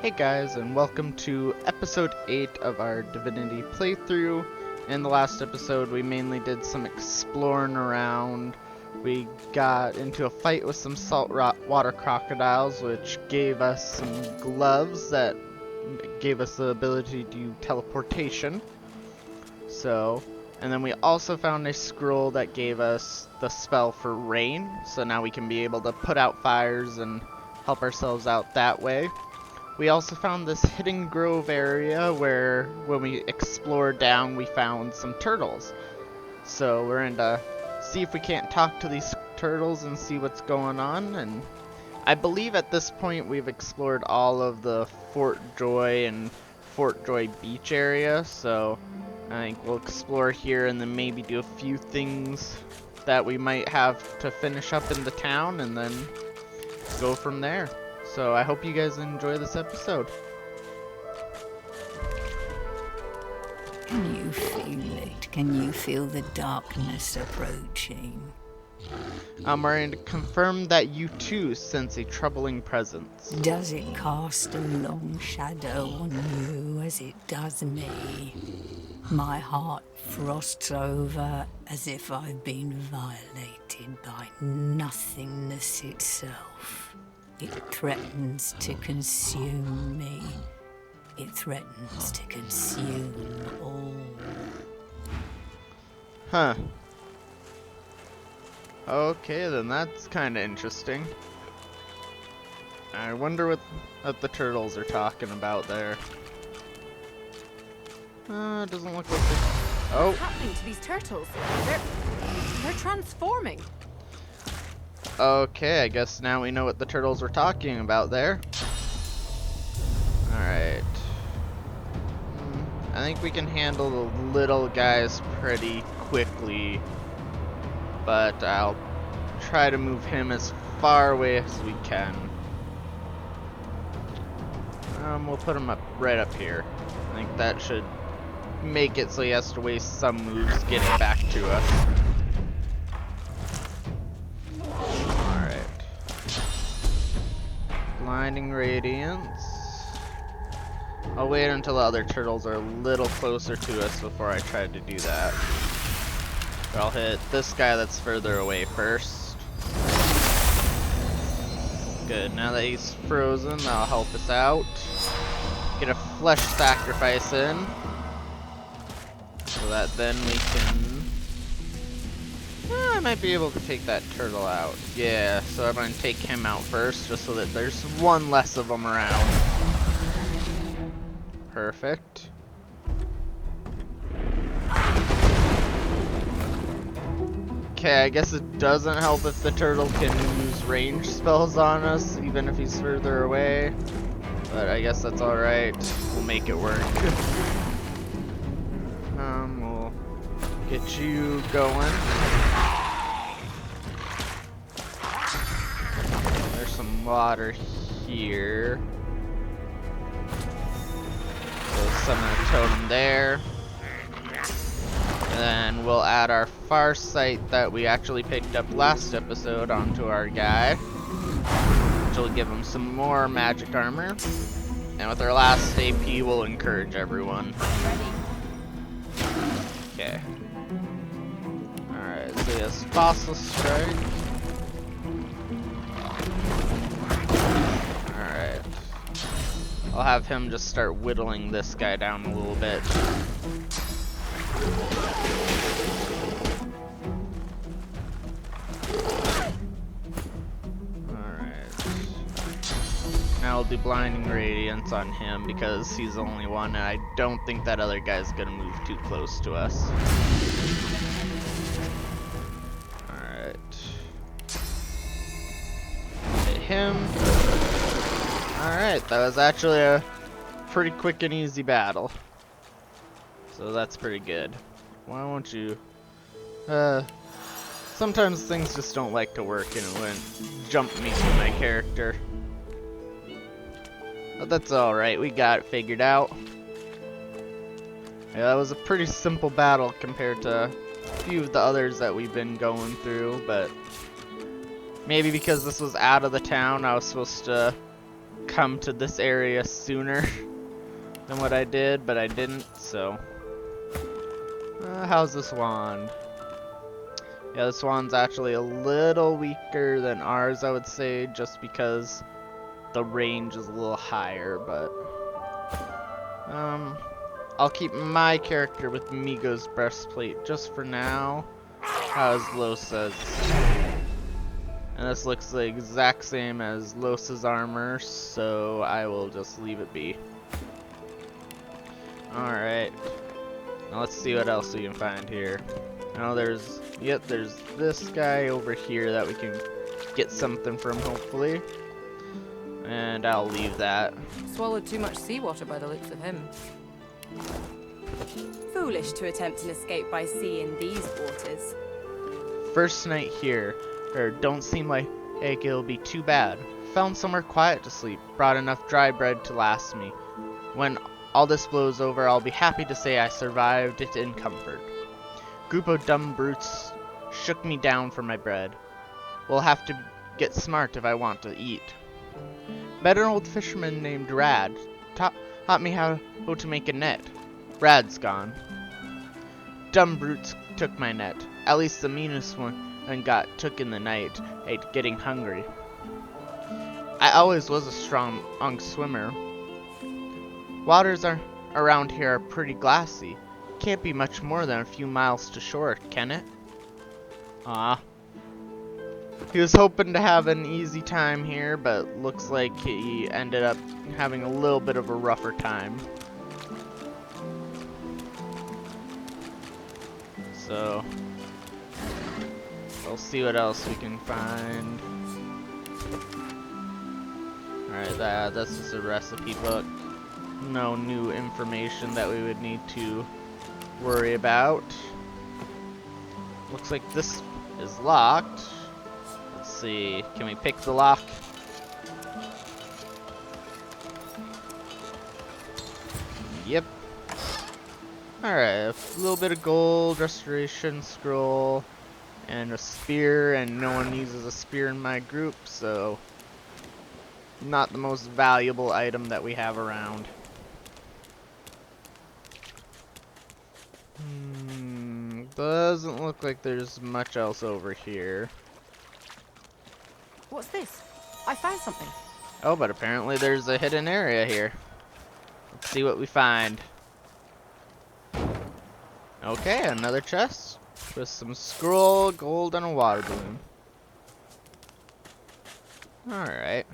Hey guys, and welcome to episode 8 of our Divinity playthrough. In the last episode, we mainly did some exploring around. We got into a fight with some saltwater crocodiles, which gave us some gloves that gave us the ability to do teleportation. And then we also found a scroll that gave us the spell for rain, so now we can be able to put out fires and help ourselves out that way. We also found this hidden grove area where when we explored down we found some turtles. So we're going to see if we can't talk to these turtles and see what's going on. And I believe at this point we've explored all of the Fort Joy and Fort Joy Beach area. So I think we'll explore here and then maybe do a few things that we might have to finish up in the town and then go from there. So I hope you guys enjoy this episode. Can you feel it? Can you feel the darkness approaching? I'm going to confirm that you too sense a troubling presence. Does it cast a long shadow on you as it does me? My heart frosts over as if I've been violated by nothingness itself. It threatens to consume me. It threatens to consume all. Huh. Okay, then that's kind of interesting. I wonder what the turtles are talking about there. It doesn't look like they... Oh! What's happening to these turtles? They're transforming. Okay, I guess now we know what the turtles were talking about there. Alright. I think we can handle the little guys pretty quickly. But I'll try to move him as far away as we can. We'll put him right up here. I think that should make it so he has to waste some moves getting back to us. Blinding Radiance. I'll wait until the other turtles are a little closer to us before I try to do that. But I'll hit this guy that's further away first. Good, now that he's frozen, that'll help us out. Get a flesh sacrifice in. So that then we can... I might be able to take that turtle out. Yeah, so I'm going to take him out first, just so that there's one less of them around. Perfect. Okay, I guess it doesn't help if the turtle can use range spells on us, even if he's further away. But I guess that's alright. We'll make it work. We'll get you going. There's some water here. So summon a totem there. And then we'll add our Farsight that we actually picked up last episode onto our guy. Which will give him some more magic armor. And with our last AP, we'll encourage everyone. Okay. Alright, so he has Fossil Strike. Alright. I'll have him just start whittling this guy down a little bit. Now I'll do Blinding Radiance on him because he's the only one, and I don't think that other guy's gonna move too close to us. Alright. Hit him. Alright, that was actually a pretty quick and easy battle. So that's pretty good. Why won't you... sometimes things just don't like to work and it wouldn't jump me to my character. But that's alright, we got it figured out. Yeah, that was a pretty simple battle compared to a few of the others that we've been going through, but maybe because this was out of the town, I was supposed to come to this area sooner than what I did, but I didn't, so. How's this wand? Yeah, this wand's actually a little weaker than ours, I would say, just because the range is a little higher, but I'll keep my character with Migo's breastplate just for now, as Lo says. And this looks the exact same as Los's armor, so I will just leave it be. Alright. Now let's see what else we can find here. Now there's this guy over here that we can get something from, hopefully. And I'll leave that. Swallowed too much seawater by the looks of him. Foolish to attempt an escape by sea in these waters. First night here, don't seem like it'll be too bad. Found somewhere quiet to sleep, brought enough dry bread to last me. When all this blows over, I'll be happy to say I survived it in comfort. Group of dumb brutes shook me down for my bread. We'll have to get smart if I want to eat. Met an old fisherman named Rad. Taught me how to make a net. Rad's gone. Dumb brutes took my net. At least the meanest one took in the night, getting hungry. I always was a strong swimmer. Waters around here are pretty glassy. Can't be much more than a few miles to shore, can it? Ah. He was hoping to have an easy time here, but looks like he ended up having a little bit of a rougher time. So, we'll see what else we can find. Alright, this is a recipe book. No new information that we would need to worry about. Looks like this is locked. Let's see, can we pick the lock? Yep. Alright, a little bit of gold, restoration scroll, and a spear, and no one uses a spear in my group, so not the most valuable item that we have around. Doesn't look like there's much else over here. What's this? I found something. Oh, but apparently there's a hidden area here. Let's see what we find. Okay, another chest with some scroll, gold, and a water balloon. Alright.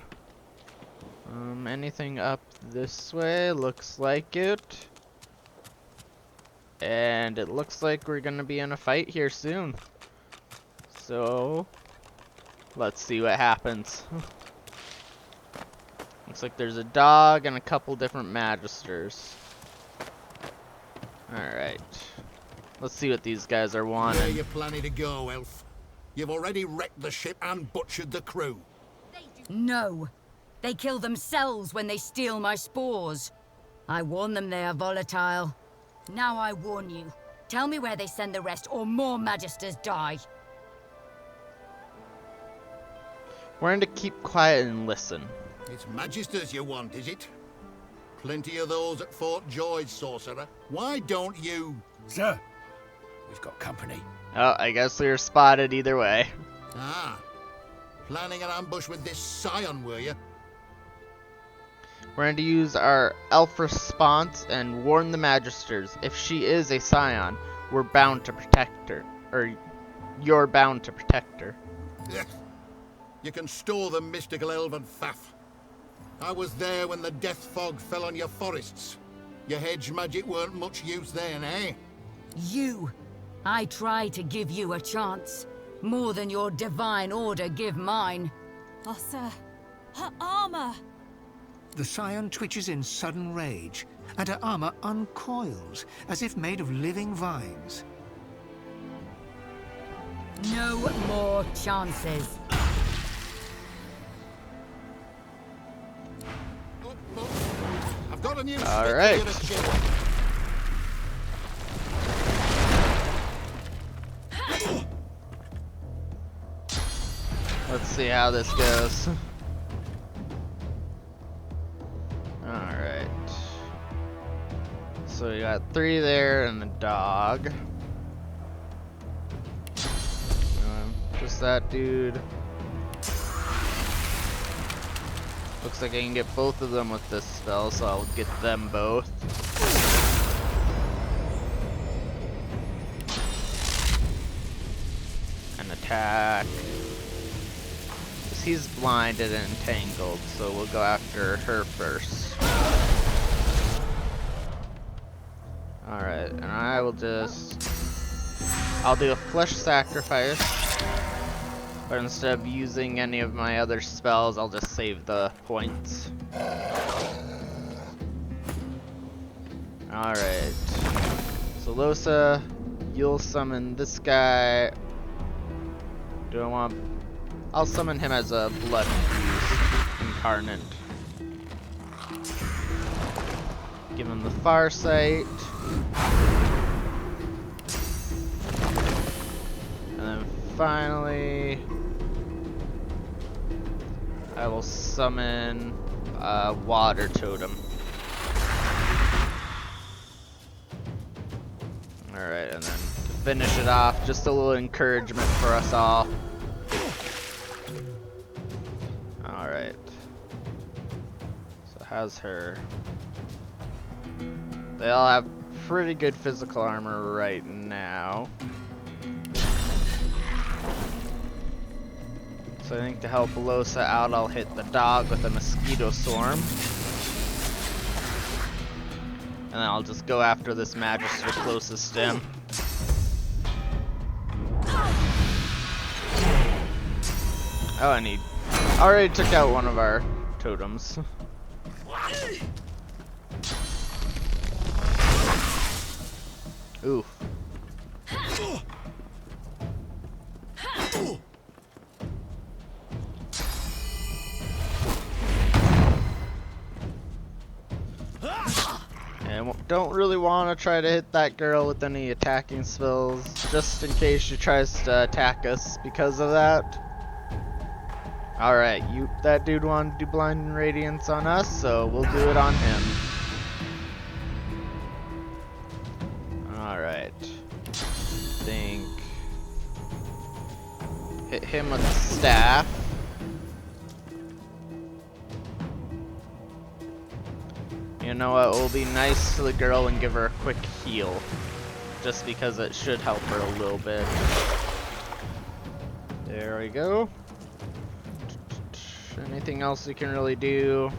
Anything up this way? Looks like it. And it looks like we're gonna be in a fight here soon. So, let's see what happens. Looks like there's a dog and a couple different magisters. Alright. Let's see what these guys are wanting. Where are you planning to go, elf? You've already wrecked the ship and butchered the crew. No. They kill themselves when they steal my spores. I warn them they are volatile. Now I warn you. Tell me where they send the rest, or more magisters die. We're going to keep quiet and listen. It's magisters you want, is it? Plenty of those at Fort George, sorcerer. Why don't you... Sir, we've got company. Oh, I guess we were spotted either way. Ah. Planning an ambush with this scion, were you? We're going to use our elf response and warn the magisters. If she is a scion, we're bound to protect her. Or, you're bound to protect her. You can store the mystical elven faff. I was there when the death fog fell on your forests. Your hedge magic weren't much use then, eh? You. I try to give you a chance. More than your divine order give mine. Oh, sir. Her armor! The scion twitches in sudden rage, and her armor uncoils, as if made of living vines. No more chances. I've got a new All right. Let's see how this goes. So we got 3 there and a dog. Just that dude. Looks like I can get both of them with this spell, so I'll get them both. And attack. He's blinded and entangled, so we'll go after her first. Alright, and I will I'll do a flesh sacrifice, but instead of using any of my other spells, I'll just save the points. Alright, so Losa, you'll summon this guy. Do I want... I'll summon him as a blood infused incarnate. Give him the Farsight. And then finally, I will summon a water totem. Alright, and then to finish it off, just a little encouragement for us all. Alright. So how's her? They all have pretty good physical armor right now. So I think to help Losa out, I'll hit the dog with a mosquito swarm. And then I'll just go after this Magister closest to him. Oh, and he already took out one of our totems. Oof. And don't really want to try to hit that girl with any attacking spells, just in case she tries to attack us because of that. Alright, that dude wanted to do Blinding Radiance on us, so we'll do it on him. Alright. Think. Hit him with the staff. You know what, we'll be nice to the girl and give her a quick heal. Just because it should help her a little bit. There we go. Anything else we can really do?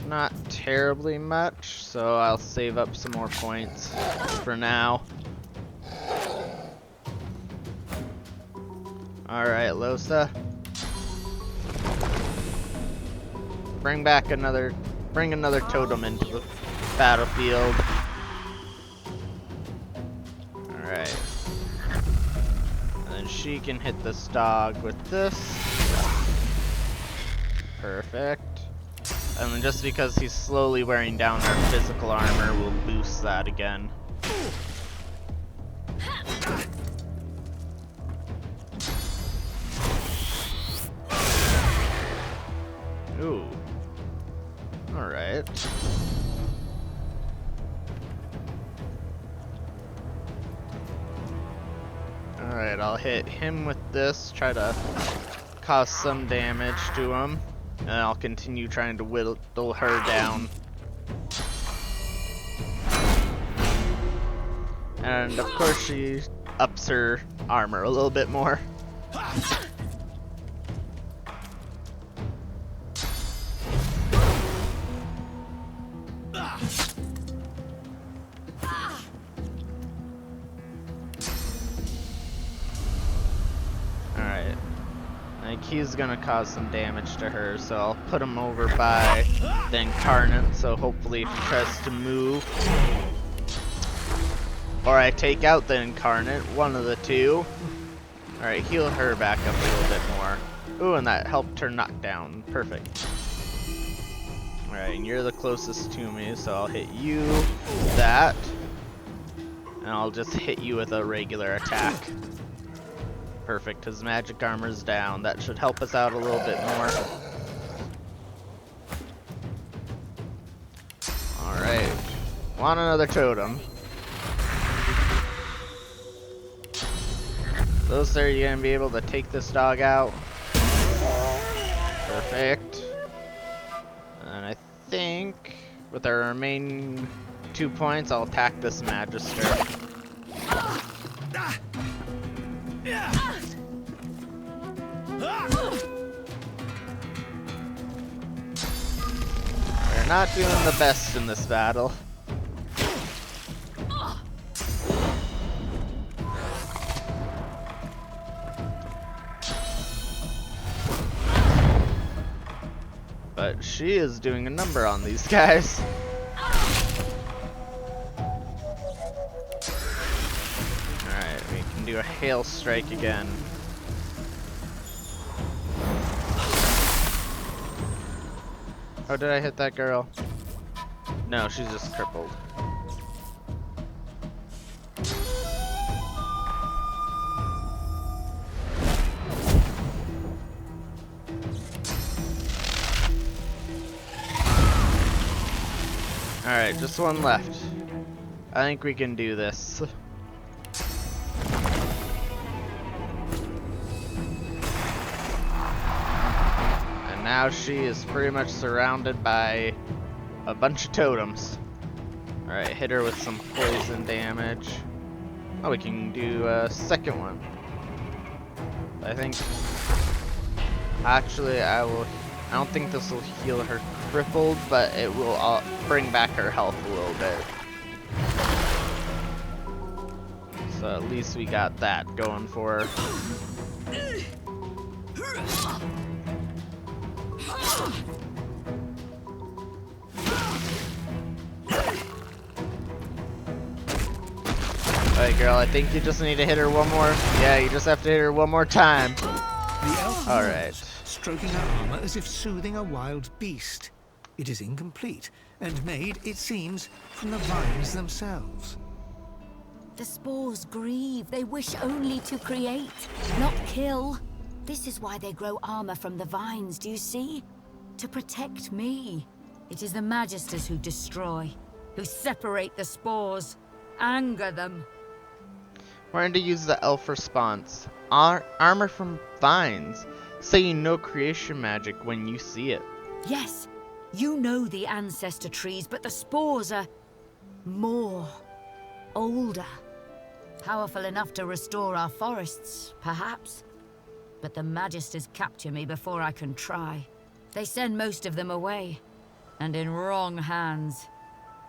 Not terribly much, so I'll save up some more points for now. Alright, Losa. Bring another totem into the battlefield. Alright. And then she can hit this dog with this. Perfect. And then just because he's slowly wearing down our physical armor, we'll boost that again. Ooh. Alright. Alright, I'll hit him with this, try to cause some damage to him. And I'll continue trying to whittle her down. And of course she ups her armor a little bit more. He's gonna cause some damage to her, so I'll put him over by the Incarnate, so hopefully if he tries to move, or I take out the Incarnate, one of the two. Alright, heal her back up a little bit more. Ooh, and that helped her knock down. Perfect. Alright, and you're the closest to me, so I'll hit you with that. And I'll just hit you with a regular attack. Perfect, his magic armor's down. That should help us out a little bit more. Alright. Want another totem. Those there, you're gonna be able to take this dog out. Perfect. And I think with our remaining 2 points, I'll attack this Magister. We're not doing the best in this battle. But she is doing a number on these guys. Alright, we can do a hail strike again. Oh, did I hit that girl? No, she's just crippled. Alright, just one left. I think we can do this. And now she is pretty much surrounded by a bunch of totems. Alright, hit her with some poison damage. Oh, we can do a second one. I think... Actually, I don't think this will heal her crippled, but it will bring back her health a little bit. So at least we got that going for her. Alright girl, I think you just need to hit her one more. Yeah, you just have to hit her one more time. Alright. Stroking her armor as if soothing a wild beast. It is incomplete, and made, it seems, from the vines themselves. The spores grieve. They wish only to create, not kill. This is why they grow armor from the vines, do you see? To protect me. It is the Magisters who destroy, who separate the spores, anger them. We're going to use the elf response. Armor from vines. Saying no creation magic when you see it. Yes, you know the ancestor trees, but the spores are more, older. Powerful enough to restore our forests, perhaps. But the Magisters capture me before I can try. They send most of them away, and in wrong hands.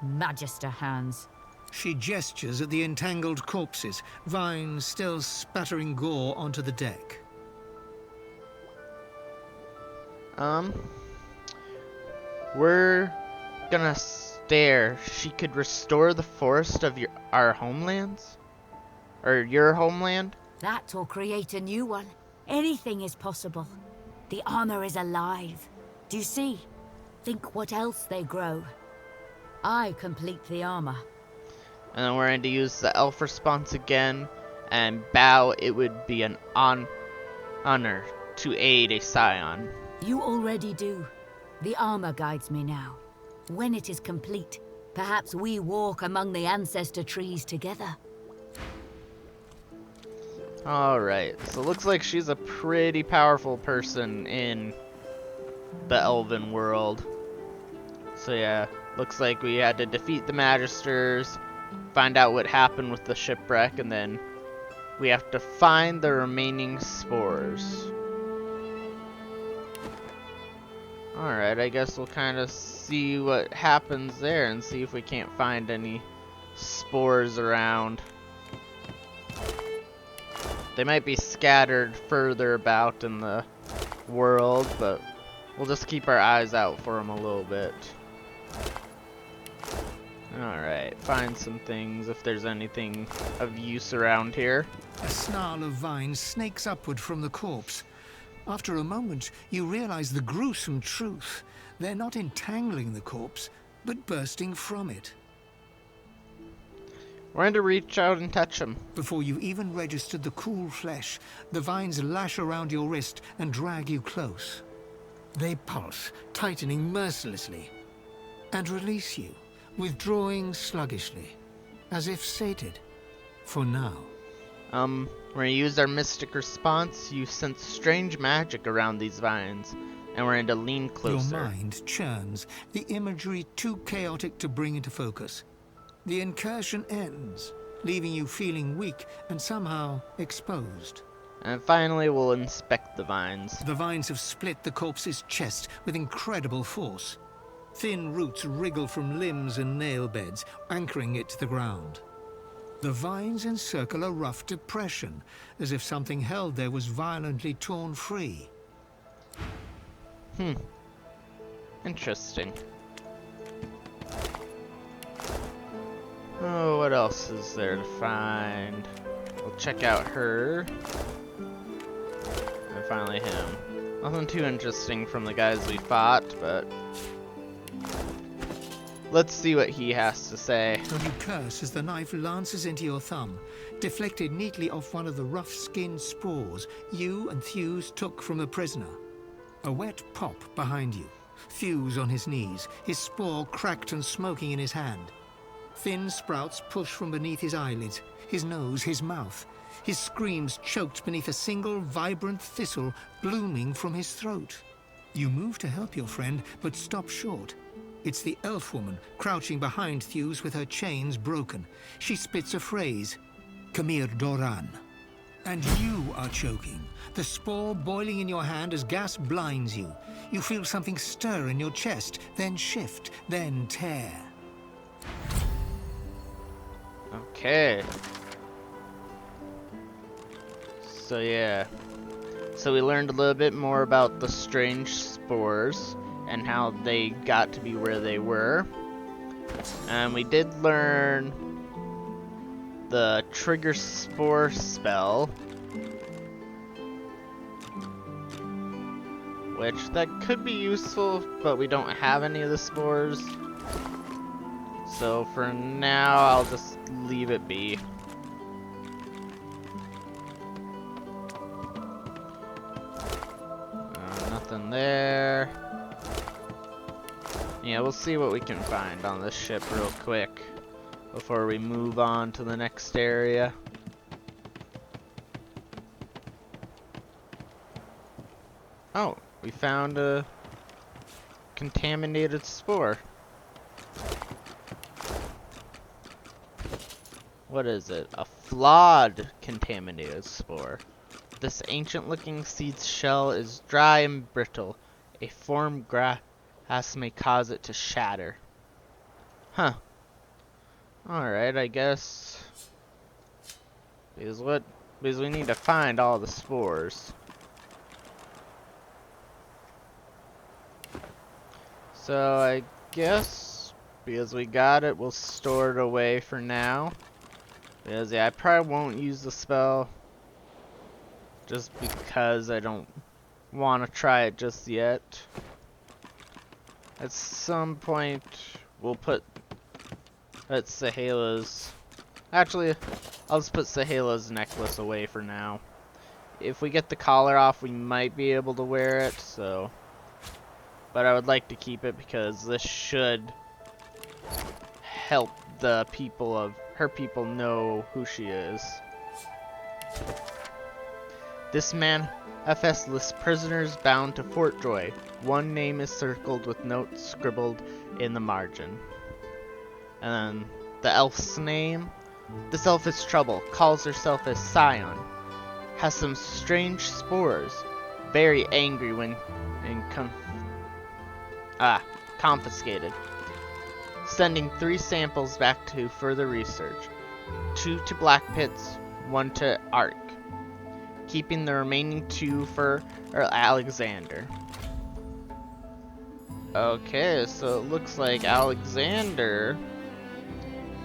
Magister hands. She gestures at the entangled corpses, vines still spattering gore onto the deck. We're gonna stare. She could restore the forest of our homelands? Or your homeland? That or create a new one. Anything is possible. The armor is alive. Do you see? Think what else they grow. I complete the armor. And then we're going to use the elf response again. And bow, it would be an honor to aid a scion. You already do. The armor guides me now. When it is complete, perhaps we walk among the ancestor trees together. Alright, so it looks like she's a pretty powerful person in the elven world. So yeah, looks like we had to defeat the Magisters, find out what happened with the shipwreck, and then we have to find the remaining spores. Alright, I guess we'll kind of see what happens there and see if we can't find any spores around. They might be scattered further about in the world, but we'll just keep our eyes out for them a little bit. Alright, find some things if there's anything of use around here. A snarl of vines snakes upward from the corpse. After a moment, you realize the gruesome truth. They're not entangling the corpse, but bursting from it. We're going to reach out and touch them. Before you even registered the cool flesh, the vines lash around your wrist and drag you close. They pulse, tightening mercilessly, and release you, withdrawing sluggishly, as if sated, for now. When you use our mystic response, you sense strange magic around these vines, and we're going to lean closer. Your mind churns, the imagery too chaotic to bring into focus. The incursion ends, leaving you feeling weak and somehow exposed. And finally, we'll inspect the vines. The vines have split the corpse's chest with incredible force. Thin roots wriggle from limbs and nail beds, anchoring it to the ground. The vines encircle a rough depression, as if something held there was violently torn free. Interesting. Oh, what else is there to find? We'll check out her. And finally him. Nothing too interesting from the guys we fought, but let's see what he has to say. You curse as the knife lances into your thumb, deflected neatly off one of the rough-skinned spores you and Thews took from the prisoner. A wet pop behind you. Thews on his knees, his spore cracked and smoking in his hand. Thin sprouts push from beneath his eyelids, his nose, his mouth. His screams choked beneath a single vibrant thistle blooming from his throat. You move to help your friend, but stop short. It's the elf woman crouching behind Thews with her chains broken. She spits a phrase, Kamir Doran. And you are choking, the spore boiling in your hand as gas blinds you. You feel something stir in your chest, then shift, then tear. Okay. So yeah. So we learned a little bit more about the strange spores and how they got to be where they were. And we did learn the trigger spore spell, which that could be useful, but we don't have any of the spores. So for now, I'll just leave it be. Nothing there. Yeah, we'll see what we can find on this ship real quick before we move on to the next area. Oh, we found a contaminated spore. What is it? A flawed contaminated spore. This ancient-looking seed's shell is dry and brittle. A form grass may cause it to shatter. Huh. Alright, I guess. Because we need to find all the spores. So I guess because we got it, we'll store it away for now. Because yeah, I probably won't use the spell just because I don't want to try it just yet. At some point, we'll put Sahela's. Actually, I'll just put Sahela's necklace away for now. If we get the collar off, we might be able to wear it. So, but I would like to keep it because this should help the people of her people know who she is. This manifest lists prisoners bound to Fort Joy. One name is circled with notes scribbled in the margin. And then the elf's name. This elf is trouble. Calls herself as Scion. Has some strange spores. Very angry when confiscated. Sending 3 samples back to further research. 2 to Black Pits, 1 to Ark. Keeping the remaining 2 for Alexander. Okay, so it looks like Alexander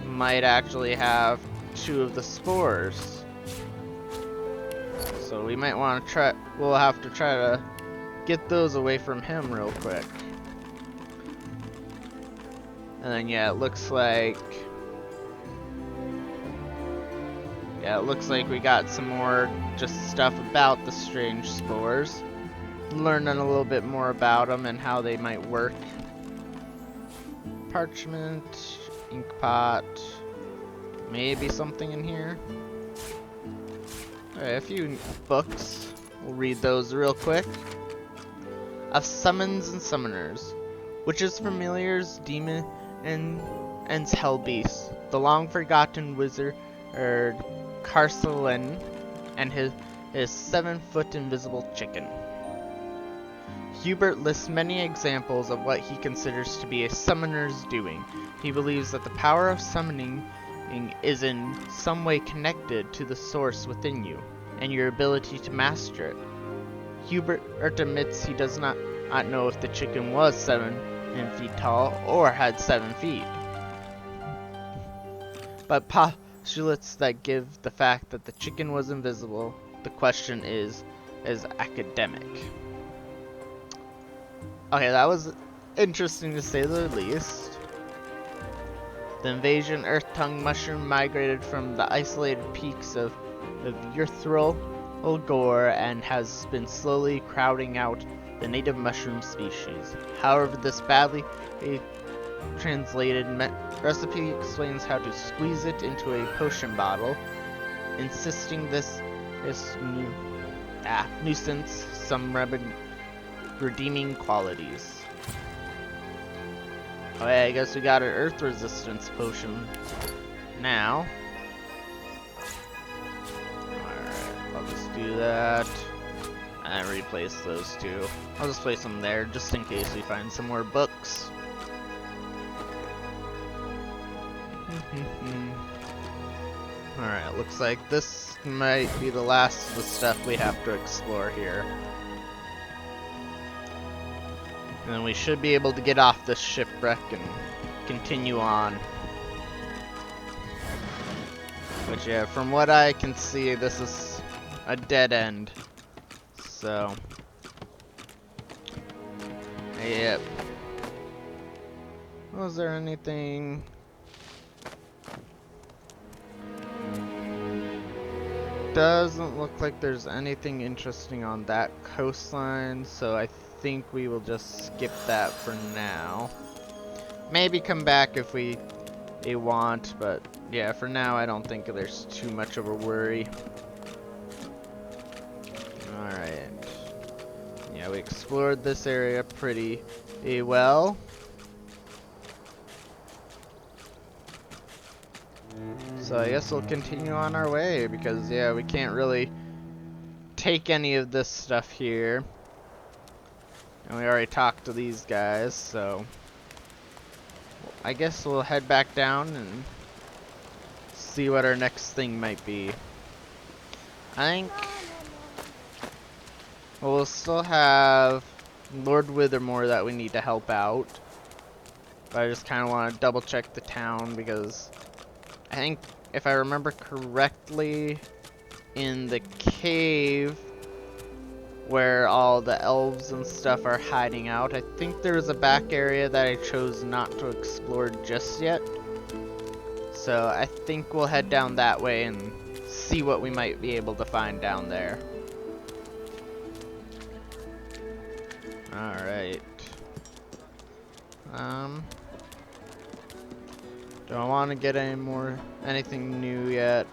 might actually have 2 of the spores. So we might want to try, we'll have to try to get those away from him real quick. And then yeah, it looks like we got some more just stuff about the strange spores. Learning a little bit more about them and how they might work. Parchment, ink pot. Maybe something in here. Alright, a few books. We'll read those real quick. Of summons and summoners, witches, familiars, demon, and hell beasts. The long forgotten wizard Carcelin and his 7-foot invisible chicken. Hubert lists many examples of what he considers to be a summoner's doing. He believes that the power of summoning is in some way connected to the source within you, and your ability to master it. Hubert admits he does not know if the chicken was 7 feet tall or had 7 feet, but postulates that give the fact that the chicken was invisible. The question is academic. Okay, that was interesting to say the least. The invasion Earth Tongue mushroom migrated from the isolated peaks of Yurthril Gore and has been slowly crowding out the native mushroom species. However, this badly translated recipe explains how to squeeze it into a potion bottle, insisting this nuisance some redeeming qualities. Okay, I guess we got an earth resistance potion now. Alright, I'll just do that. And replace those two. I'll just place them there just in case we find some more books. Alright, looks like this might be the last of the stuff we have to explore here. And then we should be able to get off this shipwreck and continue on. But yeah, from what I can see, this is a dead end. So, yep. Was there anything? Doesn't look like there's anything interesting on that coastline, so I think we will just skip that for now. Maybe come back if we want, but yeah, for now I don't think there's too much of a worry. Alright. Yeah, we explored this area pretty well. So I guess we'll continue on our way because yeah, we can't really take any of this stuff here. And we already talked to these guys, so I guess we'll head back down and see what our next thing might be. I think we'll still have Lord Withermore that we need to help out. But I just kind of want to double check the town because I think if I remember correctly, in the cave where all the elves and stuff are hiding out, I think there's a back area that I chose not to explore just yet. So I think we'll head down that way and see what we might be able to find down there. Alright. Don't want to get anything new yet.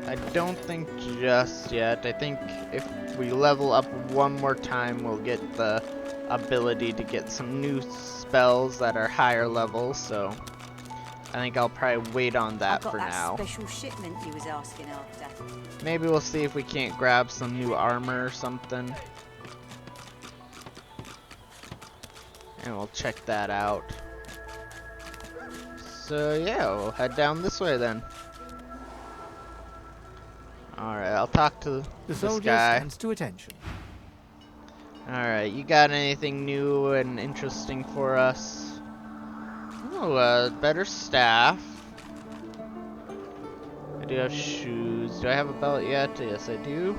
I don't think just yet. I think if we level up one more time, we'll get the ability to get some new spells that are higher levels, so I think I'll probably wait on that for now. Special shipment you was asking after. Maybe we'll see if we can't grab some new armor or something. And we'll check that out. So yeah, we'll head down this way then. Alright, I'll talk to this guy. Stands to attention. Alright, you got anything new and interesting for us? Oh, better staff. I do have shoes. Do I have a belt yet? Yes, I do.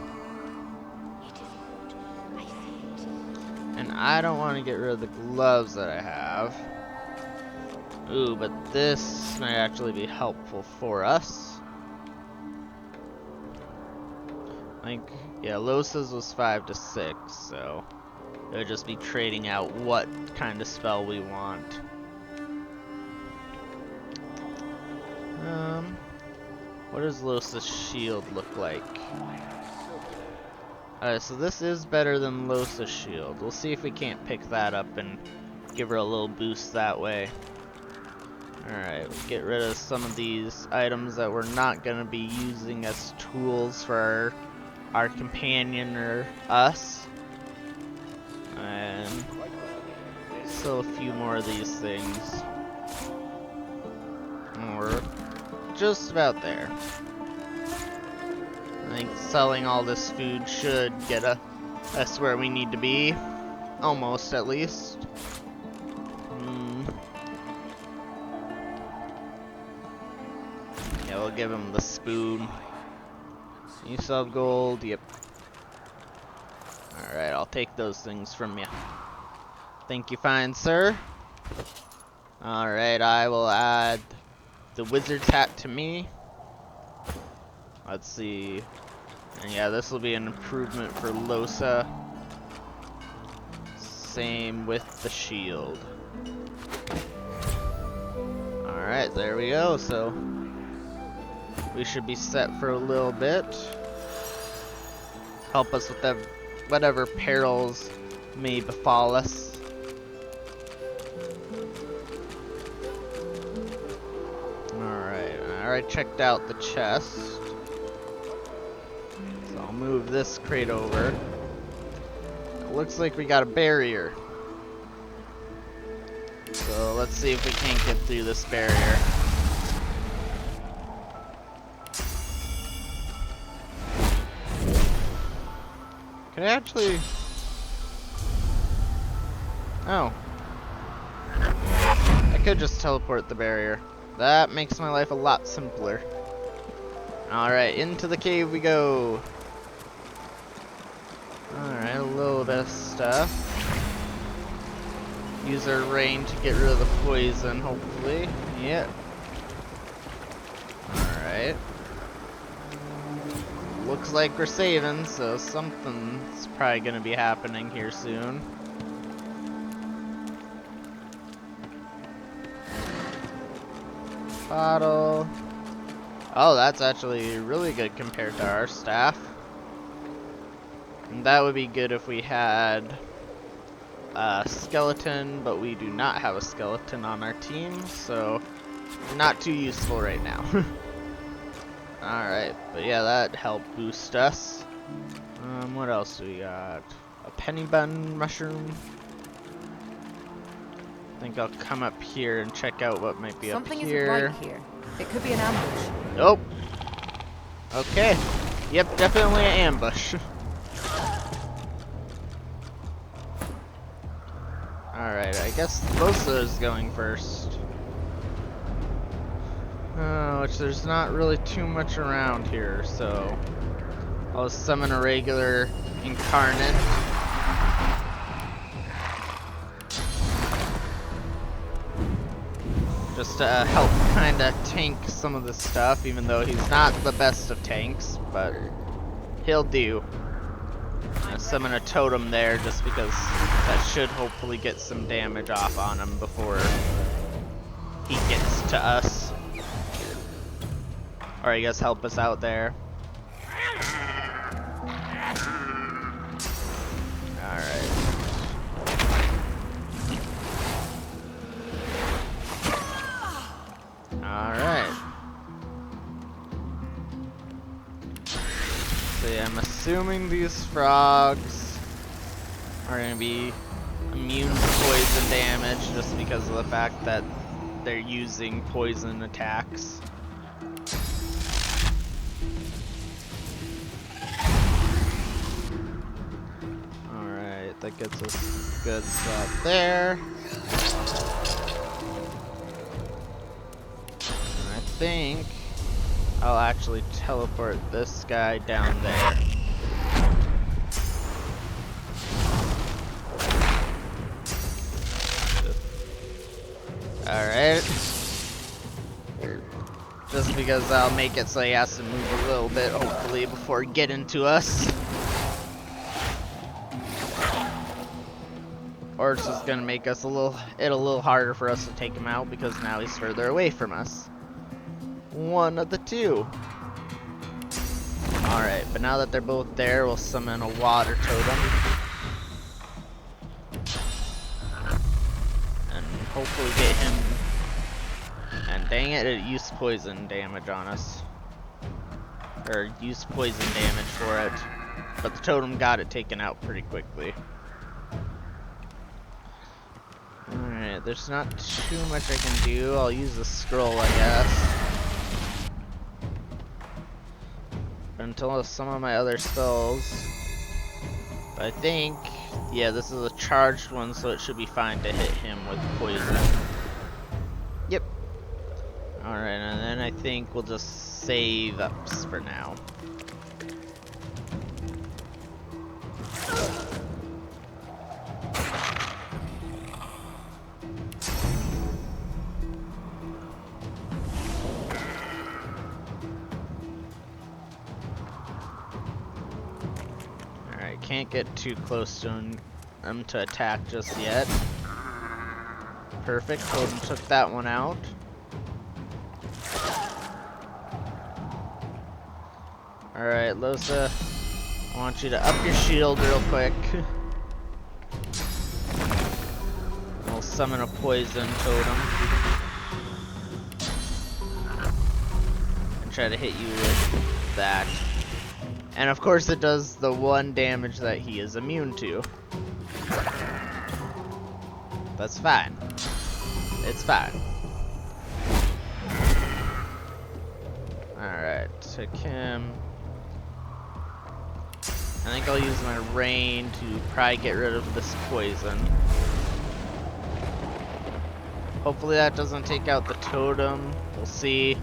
And I don't want to get rid of the gloves that I have. Ooh, but this might actually be helpful for us. Like, yeah, Los's was 5 to 6, so it would just be trading out what kind of spell we want. What does Losa's shield look like? Alright, so this is better than Losa's shield. We'll see if we can't pick that up and give her a little boost that way. Alright, let's get rid of some of these items that we're not going to be using as tools for our companion or us. And still a few more of these things. And we're just about there. I think selling all this food should get us where we need to be. Almost, at least. Yeah, we'll give him the spoon. You still have gold? Yep. Alright, I'll take those things from you. Thank you, fine sir. Alright, I will add the wizard's hat to me. Let's see. And yeah, this will be an improvement for Losa. Same with the shield. Alright, there we go. So we should be set for a little bit. Help us with whatever perils may befall us. Alright, I already checked out the chest. So I'll move this crate over. It looks like we got a barrier. So let's see if we can't get through this barrier. Can I actually... Oh. I could just teleport the barrier. That makes my life a lot simpler. Alright, into the cave we go. Alright, a little bit of stuff. Use our rain to get rid of the poison, hopefully. Yep. Alright. Looks like we're saving, so something's probably gonna be happening here soon. Bottle. Oh, that's actually really good compared to our staff. And that would be good if we had a skeleton, but we do not have a skeleton on our team, so not too useful right now. Alright, but yeah, that helped boost us. What else do we got? A penny bun mushroom. I think I'll come up here and check out what might be Something up here. isn't right here. It could be an ambush. Nope. Okay. Yep, definitely an ambush. Alright, I guess Losa is going first. Which there's not really too much around here, so I'll summon a regular incarnate. Just to help kinda tank some of the stuff, even though he's not the best of tanks, but he'll do. I'll summon a totem there just because that should hopefully get some damage off on him before he gets to us. Or I guess help us out there. Alright. Alright. So yeah, I'm assuming these frogs are going to be immune to poison damage just because of the fact that they're using poison attacks. Alright, that gets us a good spot there. And I think I'll actually teleport this guy down there. Alright. Just because I'll make it so he has to move a little bit, hopefully, before getting to us. Or it's just gonna make us a little harder for us to take him out because now he's further away from us. one of the two. Alright, but now that they're both there, we'll summon a water totem. And hopefully get him. And dang it, it used poison damage on us. Or used poison damage for it. But the totem got it taken out pretty quickly. Alright, there's not too much I can do. I'll use the scroll, I guess. Until some of my other spells. But I think, yeah, this is a charged one, so it should be fine to hit him with poison. Yep. Alright, and then I think we'll just save ups for now. Can't get too close to him to attack just yet. Perfect, Odin took that one out. Alright, Losa, I want you to up your shield real quick. We'll summon a poison totem. And try to hit you with that. And of course it does the one damage that he is immune to. That's fine. It's fine. Alright, took him. I think I'll use my rain to probably get rid of this poison. Hopefully that doesn't take out the totem. We'll see.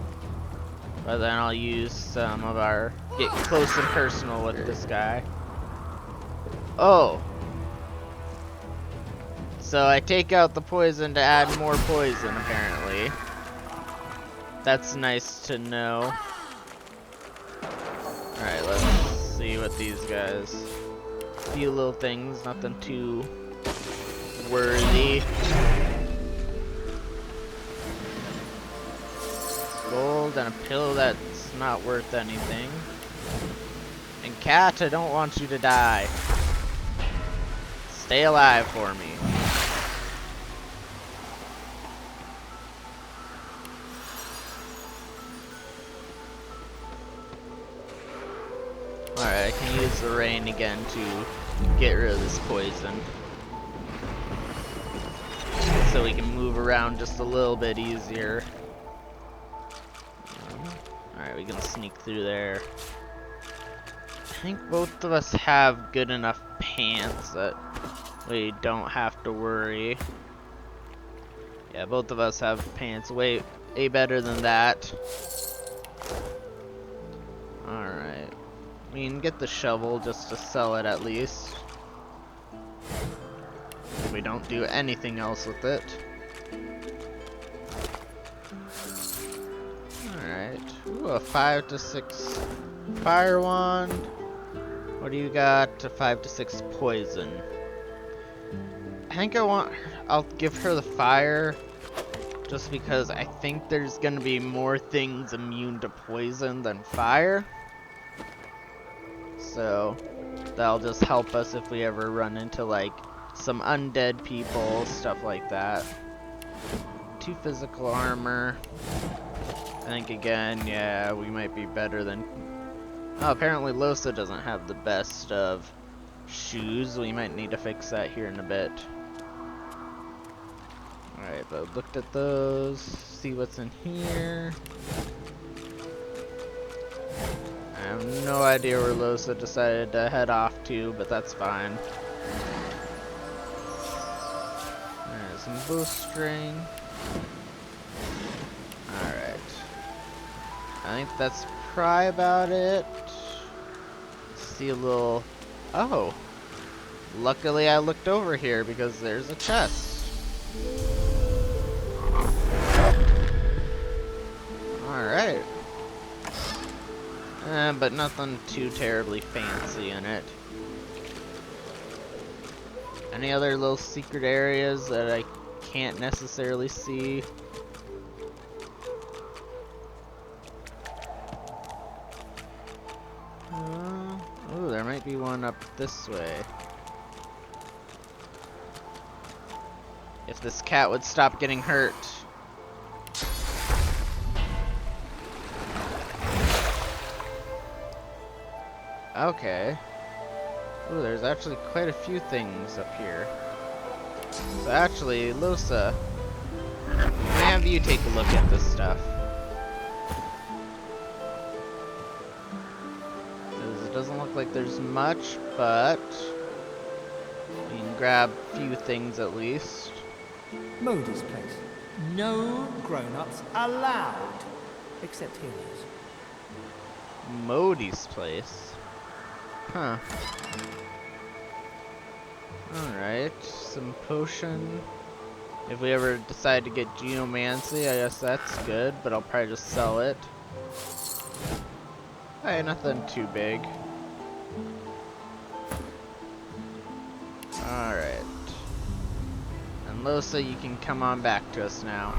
But then I'll use some of our get close and personal with this guy. Oh. So I take out the poison to add more poison, apparently. That's nice to know. Alright, let's see what these guys. A few little things, nothing too worthy. Gold and a pill that's not worth anything. And cat, I don't want you to die. Stay alive for me. Alright, I can use the rain again to get rid of this poison. So we can move around just a little bit easier. Alright, we can sneak through there. I think both of us have good enough pants that we don't have to worry. Yeah, both of us have pants way better than that. Alright. We can get the shovel just to sell it at least. We don't do anything else with it. Alright. Ooh, a 5 to 6 fire wand. What do you got? A 5 to 6 poison. I think I'll give her the fire just because I think there's gonna be more things immune to poison than fire. So that'll just help us if we ever run into like some undead people, stuff like that. 2 physical armor. I think again, yeah, we might be better than... Oh, apparently Losa doesn't have the best of shoes. We might need to fix that here in a bit. Alright, but looked at those. See what's in here. I have no idea where Losa decided to head off to, but that's fine. Alright, some bowstring. Alright. I think that's probably about it. See a little... Oh! Luckily I looked over here because there's a chest. Alright. But nothing too terribly fancy in it. Any other little secret areas that I can't necessarily see? Oh, there might be one up this way. If this cat would stop getting hurt. Okay. Ooh, there's actually quite a few things up here. So actually, Losa, I'm gonna have you take a look at this stuff. Because it doesn't look like there's much, but we can grab a few things at least. Modi's place. No grown-ups allowed. Except heroes. Modi's place. Huh. Alright, some potion. If we ever decide to get geomancy, I guess that's good, but I'll probably just sell it. Hey, nothing too big. Alright. And Losa, you can come on back to us now.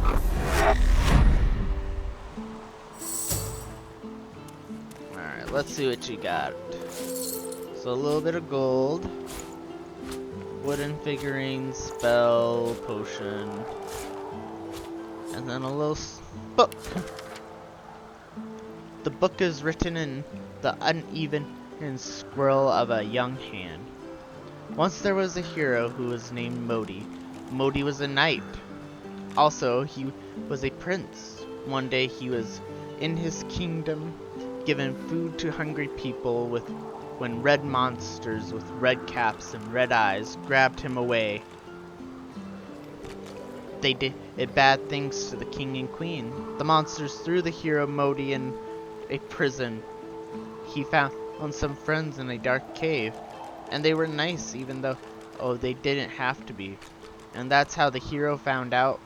Alright, let's see what you got. So a little bit of gold. Wooden figurine, spell, potion. And then a little book. The book is written in the uneven scroll of a young hand. Once there was a hero who was named Modi. Modi was a knight. Also, he was a prince. One day he was in his kingdom, giving food to hungry people when red monsters with red caps and red eyes grabbed him away. They did bad things to the king and queen. The monsters threw the hero Modi in a prison. He found some friends in a dark cave, and they were nice even though they didn't have to be. And that's how the hero found out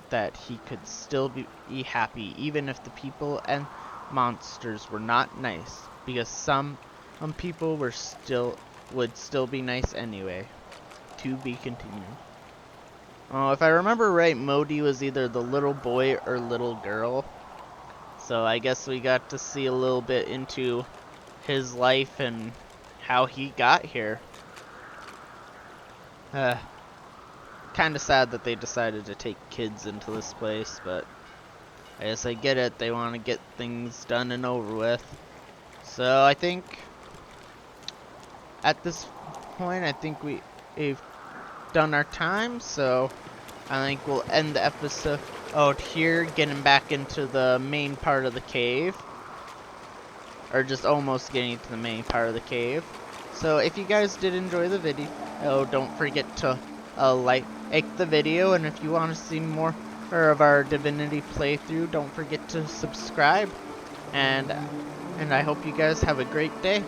that he could still be happy even if the people and monsters were not nice, because some people would still be nice anyway. To be continued. Oh, if I remember right, Modi was either the little boy or little girl. So I guess we got to see a little bit into his life and how he got here. Kinda sad that they decided to take kids into this place, but I guess I get it. They want to get things done and over with. So I think at this point, I think we've done our time, so I think we'll end the episode out here, getting back into the main part of the cave. Or just almost getting to the main part of the cave. So if you guys did enjoy the video, don't forget to like the video, and if you want to see more of our Divinity playthrough, don't forget to subscribe. And I hope you guys have a great day.